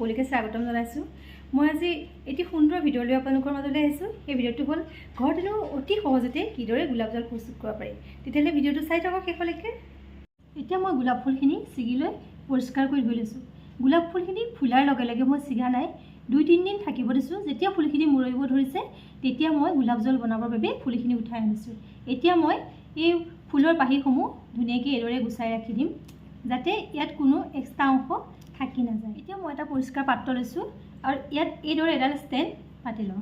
সকলোকে স্বাগতম জনাইছোঁ। মই আজি এটি সুন্দৰ ভিডিঅ' লৈ আপোনালোকৰ মাজলৈ আহিছোঁ। এই ভিডিঅ'টো হ'ল ঘৰতে অতি সহজতে কিদৰে গোলাপ জল প্ৰস্তুত কৰিব পাৰি। তেতিয়াহ'লে ভিডিঅ'টো চাই থাকক শেষলৈকে। এতিয়া মই গোলাপ ফুলখিনি ছিগি লৈ পৰিষ্কাৰ কৰি ধুই লৈছোঁ। গোলাপ ফুলখিনি ফুলাৰ লগে লগে মই ছিগা নাই, 2-3 দিন থাকিব দিছোঁ। যেতিয়া ফুলখিনি মৰিব ধৰিছে তেতিয়া মই গোলাপ জল বনাবৰ বাবে ফুলখিনি উঠাই আনিছোঁ। এতিয়া মই এই ফুলৰ পাহিসমূহ ধুনীয়াকৈ এইদৰে গুচাই ৰাখি দিম, যাতে ইয়াত কোনো এক্সট্ৰা অংশ থাকি নাযায়। এতিয়া মই এটা পৰিষ্কাৰ পাত্ৰ লৈছোঁ আৰু ইয়াত এইদৰে এডাল ষ্টেণ্ড পাতি লওঁ।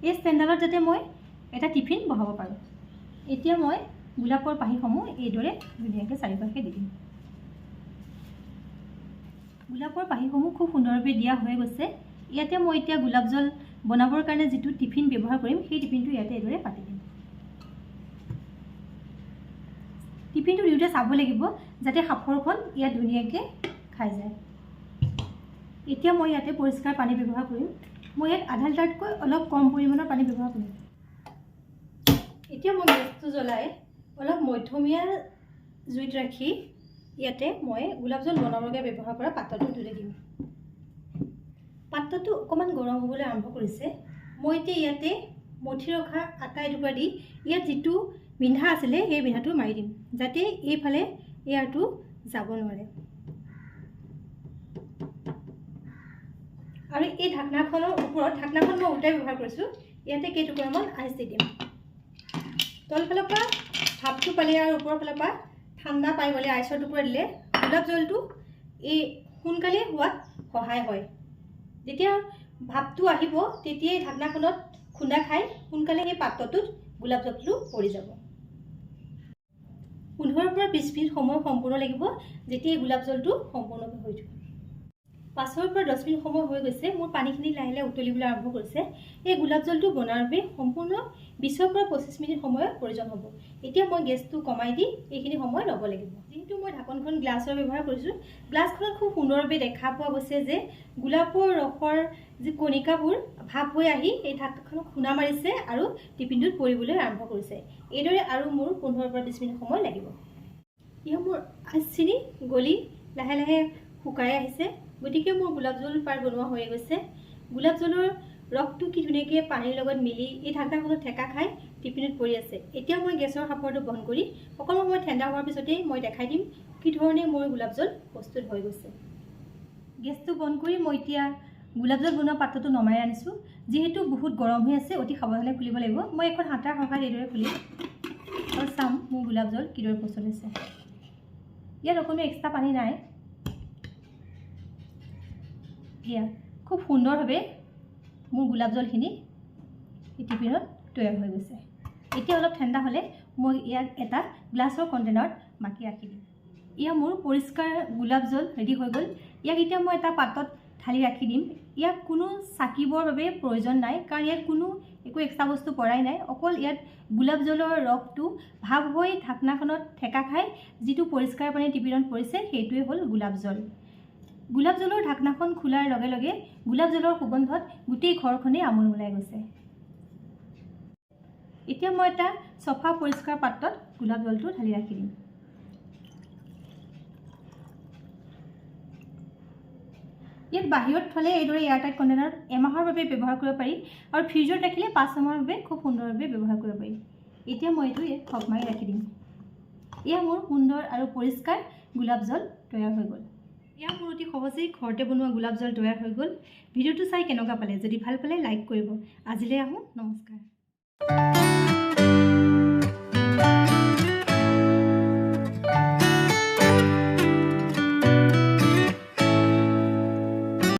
এই ষ্টেণ্ডডালত যাতে মই এটা টিফিন বহাব পাৰোঁ। এতিয়া মই গোলাপৰ পাহিসমূহ এইদৰে ধুনীয়াকৈ চাৰিওকাষে দি দিম। গোলাপৰ পাহিসমূহ খুব সুন্দৰভাৱে দিয়া হৈ গৈছে। ইয়াতে মই এতিয়া গোলাপ জল বনাবৰ কাৰণে যিটো টিফিন ব্যৱহাৰ কৰিম সেই টিফিনটো ইয়াতে এইদৰে পাতি দিম। টিফিনটো দিওঁতে চাব লাগিব যাতে সাফৰখন ইয়াত ধুনীয়াকৈ খাই যায়। এতিয়া মই ইয়াতে পৰিষ্কাৰ পানী ব্যৱহাৰ কৰিম। মই ইয়াত আধা লিটাৰতকৈ অলপ কম পৰিমাণৰ পানী ব্যৱহাৰ কৰিম। এতিয়া মই গেছটো জ্বলাই অলপ মধ্যমীয়া জুইত ৰাখি ইয়াতে মই গোলাপ জল বনাবৰ বাবে ব্যৱহাৰ কৰা পাত্ৰটো তুলি দিম। পাত্ৰটো অকণমান গৰম হ'বলৈ আৰম্ভ কৰিছে। মই এতিয়া ইয়াতে মঠি ৰখা আটা এটুকুৰা দি ইয়াত যিটো বিন্ধা আছিলে সেই বিন্ধাটো মাৰি দিম, যাতে এইফালে এয়াৰটো যাব নোৱাৰে। আৰু এই ঢাকনাখনৰ ওপৰত ঢাকনাখন মই উল্টাই ব্যৱহাৰ কৰিছোঁ। ইয়াতে কেইটুকুৰামান আইচ দি দিম। তলফালৰ পৰা ভাপটো পালে আৰু ওপৰৰ ফালৰ পৰা ঠাণ্ডা পাই গ'লে আইচৰ টুকুৰা দিলে গোলাপ জলটো এই সোনকালে হোৱাত সহায় হয়। যেতিয়া ভাপটো আহিব তেতিয়াই ঢাকনাখনত খুন্দা খাই সোনকালে সেই পাত্ৰটোত গোলাপ জলটো পৰি যাব। 15 পৰা 20 মিনিট সময় সম্পূৰ্ণ লাগিব, যেতিয়া এই গোলাপ জলটো সম্পূৰ্ণকৈ হৈ যাব। 5 পৰা 10 মিনিট সময় হৈ গৈছে। মোৰ পানীখিনি লাহে লাহে উতলিবলৈ আৰম্ভ কৰিছে। এই গোলাপ জলটো বনোৱাৰ বাবে সম্পূৰ্ণ 20 পৰা 25 মিনিট সময়ৰ প্ৰয়োজন হ'ব। এতিয়া মই গেছটো কমাই দি এইখিনি সময় ল'ব লাগিব। যিহেতু মই ঢাকনখন গ্লাছৰ ব্যৱহাৰ কৰিছোঁ, গ্লাছখনত খুব সুন্দৰভাৱে দেখা পোৱা গৈছে যে গোলাপৰ ৰসৰ যি কণিকাবোৰ ভাপ হৈ আহি এই ঢাকনখনত খুন্দা মাৰিছে আৰু টিফিনটোত পৰিবলৈ আৰম্ভ কৰিছে। এইদৰে আৰু মোৰ 15 পৰা 20 মিনিট সময় লাগিব। এতিয়া মোৰ আইচখিনি গলি লাহে লাহে শুকাই আহিছে, গতিকে মোৰ গোলাপ জল প্ৰায় বনোৱা হৈ গৈছে। গোলাপ জলৰ ৰসটো কি ধুনীয়াকৈ পানীৰ লগত মিলি এই ঢাকনাখনত ঠেকা খাই টিফিনত পৰি আছে। এতিয়া মই গেছৰ সাফৰটো বন্ধ কৰি অকণমান সময় ঠাণ্ডা হোৱাৰ পিছতেই মই দেখাই দিম কি ধৰণে মোৰ গোলাপ জল প্ৰস্তুত হৈ গৈছে। গেছটো বন্ধ কৰি মই এতিয়া গোলাপ জল বনোৱা পাত্ৰটো নমাই আনিছোঁ। যিহেতু বহুত গৰম হৈ আছে, অতি সাৱধানে খুলিব লাগিব। মই এখন হাতাৰ সহায়ত এইদৰে খুলিম আৰু চাম মোৰ গোলাপ জল কিদৰে প্ৰস্তুত হৈছে। ইয়াত অকণো এক্সট্ৰা পানী নাই। এয়া খুব সুন্দৰভাৱে মোৰ গোলাপ জলখিনি এই টিফিনত তৈয়াৰ হৈ গৈছে। এতিয়া অলপ ঠাণ্ডা হ'লে মই ইয়াক এটা গ্লাছৰ কণ্টেইনাৰত বাকি ৰাখি দিম। এয়া মোৰ পৰিষ্কাৰ গোলাপ জল ৰেডি হৈ গ'ল। ইয়াক এতিয়া মই এটা পাত্ৰত ঢালি ৰাখি দিম। ইয়াক কোনো চাকিবৰ বাবে প্ৰয়োজন নাই, কাৰণ ইয়াত কোনো একো এক্সট্ৰা বস্তু পৰাই নাই। অকল ইয়াত গোলাপ জলৰ ৰসটো ভাপ হৈ ঢাকনাখনত ঠেকা খাই যিটো পৰিষ্কাৰ পানী টিফিনত পৰিছে সেইটোৱে হ'ল গোলাপ জল। গোলাপ জলৰ ঢাকনাখন খোলাৰ লগে লগে গোলাপ জলৰ সুগন্ধত গোটেই ঘৰখনেই আমোল ওলাই গৈছে। এতিয়া মই এটা চফা পৰিষ্কাৰ পাত্ৰত গোলাপ জলটো ঢালি ৰাখি দিম। ইয়াত বাহিৰত থ'লে এইদৰে এয়াৰটাইট কণ্টেইনাৰত এমাহৰ বাবে ব্যৱহাৰ কৰিব পাৰি আৰু ফ্ৰিজত ৰাখিলে 5 মাহৰ বাবে খুব সুন্দৰভাৱে ব্যৱহাৰ কৰিব পাৰি। এতিয়া মই এইটো ইয়াত থক মাৰি ৰাখি দিম। এয়া মোৰ সুন্দৰ আৰু পৰিষ্কাৰ গোলাপ জল তৈয়াৰ হৈ গ'ল। এয়া মোৰ অতি সহজেই ঘৰতে বনোৱা গোলাপ জল তৈয়াৰ হৈ গ'ল। ভিডিঅ'টো চাই কেনেকুৱা পালে? যদি ভাল পালে লাইক কৰিব। আজিলৈ আহোঁ, নমস্কাৰ।